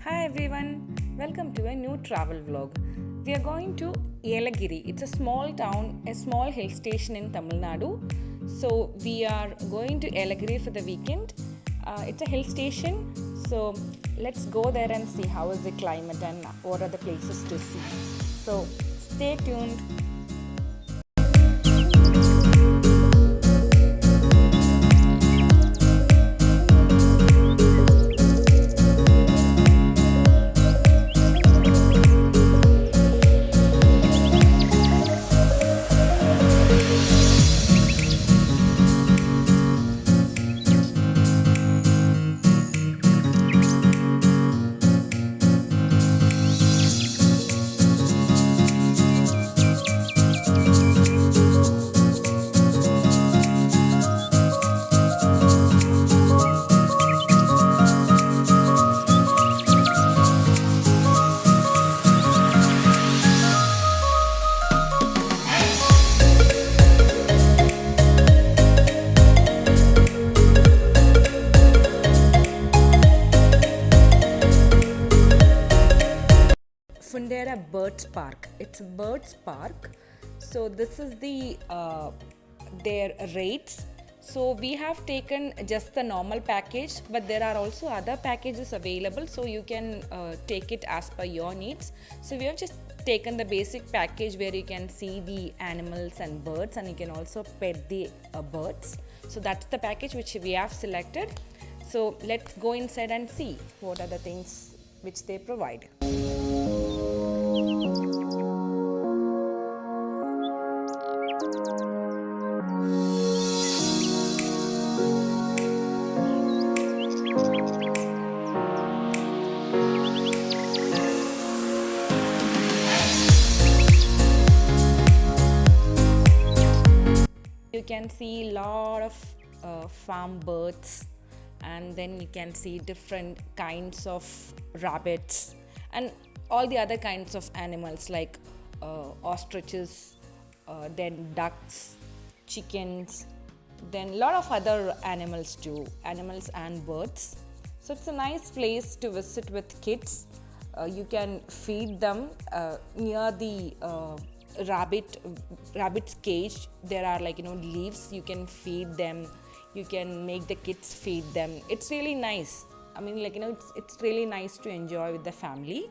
Hi everyone, welcome to a new travel vlog. We are going to Yelagiri. It's a small town, a small hill station in Tamil Nadu. So we are going to Yelagiri for the weekend. It's a hill station, so let's go there and see how is the climate and what are the places to see. So stay tuned. Fundera Birds Park. It's a birds park. So this is the their rates. So we have taken just the normal package, but there are also other packages available. So you can take it as per your needs. So we have just taken the basic package where you can see the animals and birds, and you can also pet the birds. So that's the package which we have selected. So let's go inside and see what are the things which they provide. You can see a lot of farm birds, and then you can see different kinds of rabbits and all the other kinds of animals like ostriches, then ducks, chickens, then a lot of other animals too, animals and birds. So it's a nice place to visit with kids. You can feed them near the rabbit's cage. There are leaves, you can feed them, you can make the kids feed them. It's really nice. I mean, it's really nice to enjoy with the family.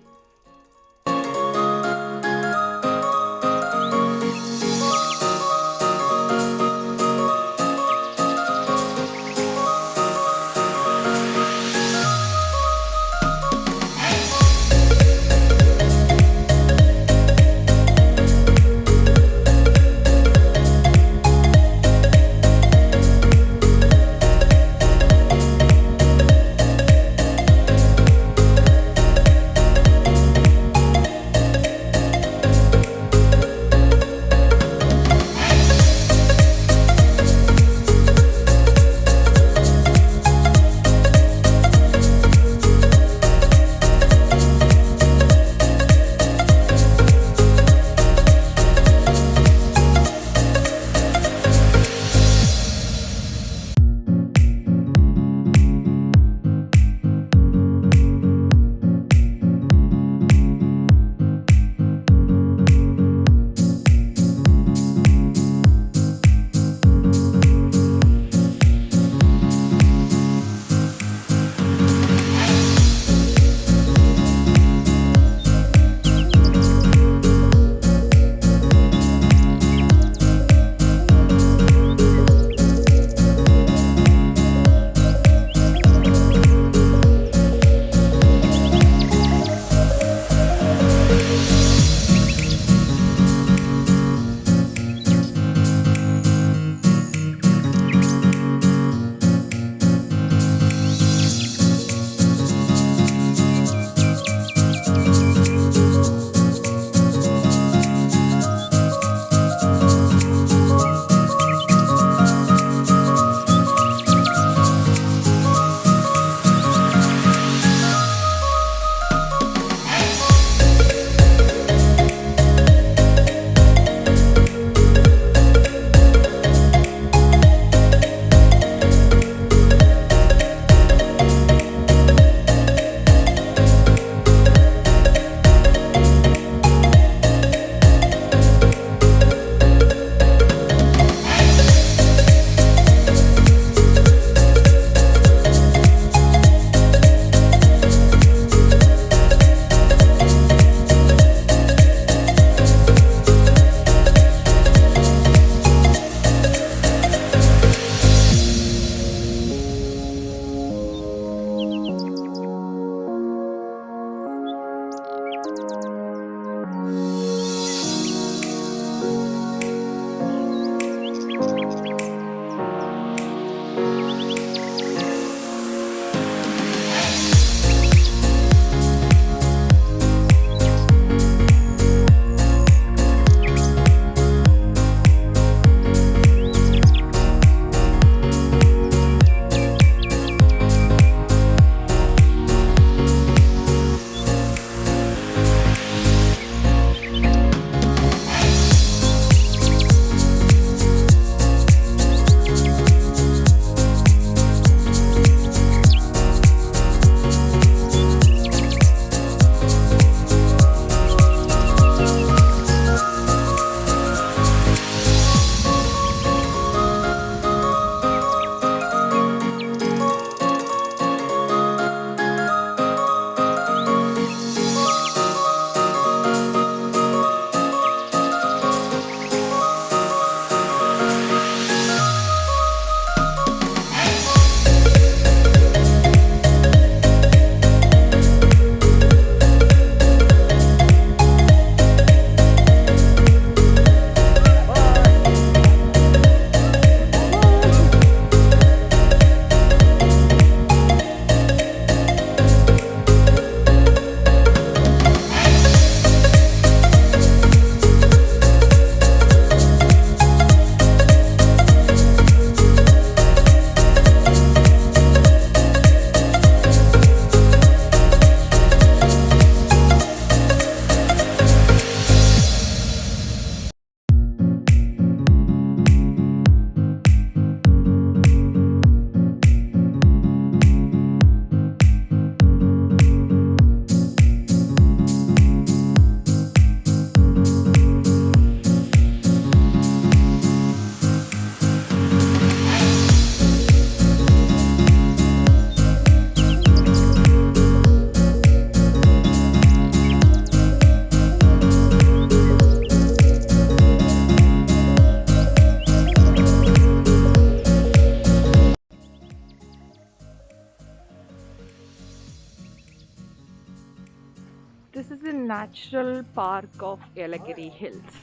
This is a natural park of Yelagiri Hills.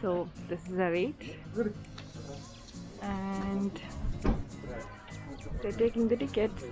So this is a rate, and they're taking the tickets.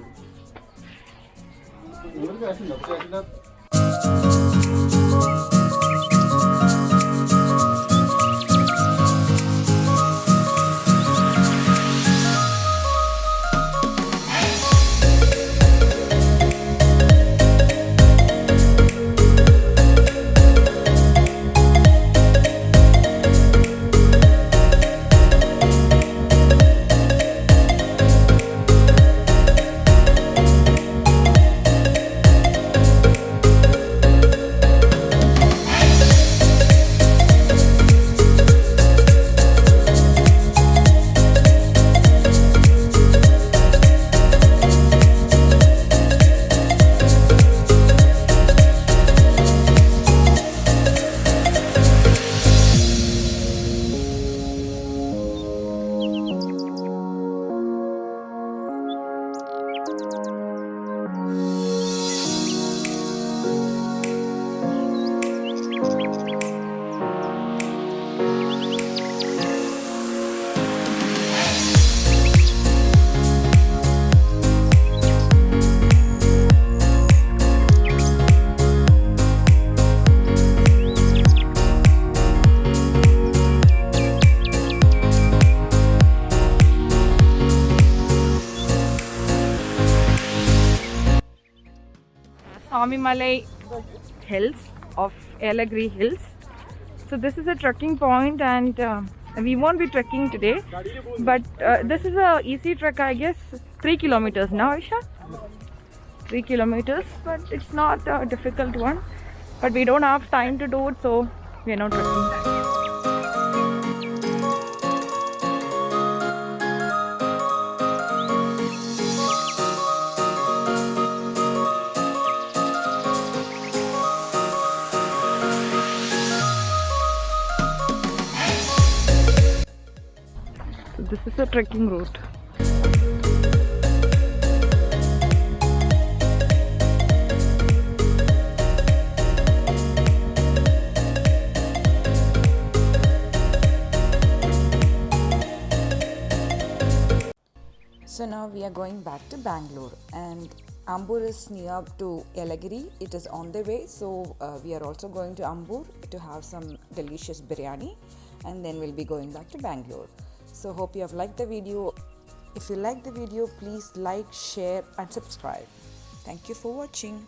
Swamimalai Hills of Yelagiri Hills. So this is a trekking point, and we won't be trekking today, but this is a easy trek, I guess. 3 kilometers now, Aisha? 3 kilometers, but it's not a difficult one. But we don't have time to do it, so we are not trekking. This is a trekking route. So now we are going back to Bangalore, and Ambur is near to Yelagiri. It is on the way, so we are also going to Ambur to have some delicious biryani, and then we'll be going back to Bangalore. So hope you have liked the video. If you like the video, please like, share and subscribe. Thank you for watching.